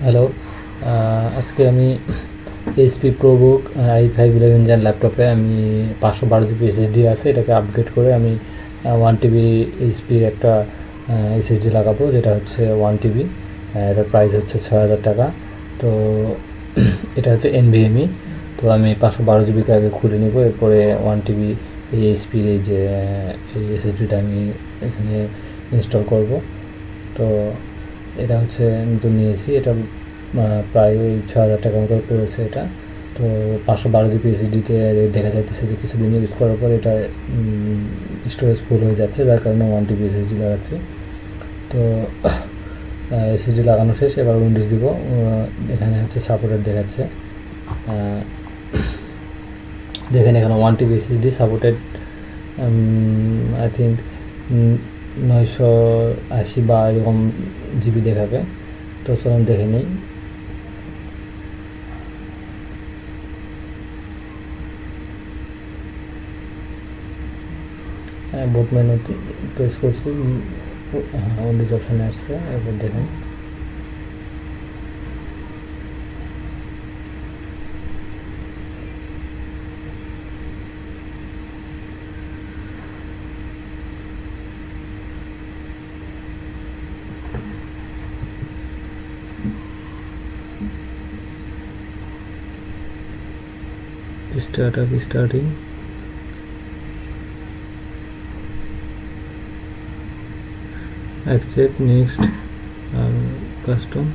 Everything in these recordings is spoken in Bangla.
হ্যালো, আজকে আমি HP ProBook i5 11 ল্যাপটপে আমি 512 জিবি SSD আছে, এটাকে আপগ্রেড করে আমি 1TB HP একটা SSD লাগাবো, যেটা হচ্ছে 1TB। এটার প্রাইস হচ্ছে 6000 টাকা। তো এটা হচ্ছে NVMe। তো আমি 512 জিবিকে আগে খুলে নিব, এরপরে 1TB এই HPর এই যে এই SSDটা আমি এখানে ইনস্টল করব। তো এটা হচ্ছে নতুন নিয়েছি, এটা প্রায় ওই 6000 টাকার মতো পড়েছে এটা। তো 512 জিবি এসএসডিতে দেখা যাইতেছে যে কিছুদিন ইউজ করার পর এটা স্টোরেজ ফুল হয়ে যাচ্ছে, যার কারণে 1TB এসএসডি লাগাচ্ছি। তো এসএসডি লাগানো শেষ, এবার উইন্ডোজ দিব। এখানে হচ্ছে সাপোর্টেড দেখাচ্ছে, দেখেন এখানে 1TB SSD supported, I think 980 বা এরকম জিবি দেখাবে। তো চলুন দেখে নিই। বুট মেনু প্রেস করছি, উইন্ডোজ অপশানে আসছে, এরপর দেখেন স্টার্টিং। accept next custom।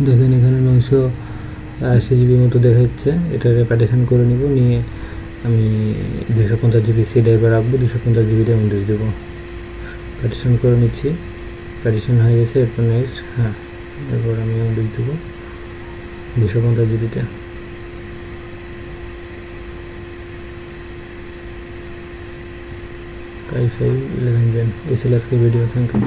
দেখেন এখানে 980 জিবির মতো দেখাচ্ছে। এটা পার্টিশন করে নিব, নিয়ে আমি 250 জিবি সি ড্রাইভে রাখবো, 250 জিবিতে উইন্ডোজ দেবো। পার্টিশন করে নিচ্ছি, পার্টিশন হয়ে গেছে। এরপর নেক্সট, এরপর আমি উইন্ডোজ দেবো 250 জিবিতে। i5 11 Gen। এই ছিল আজকের ভিডিও। Thank you.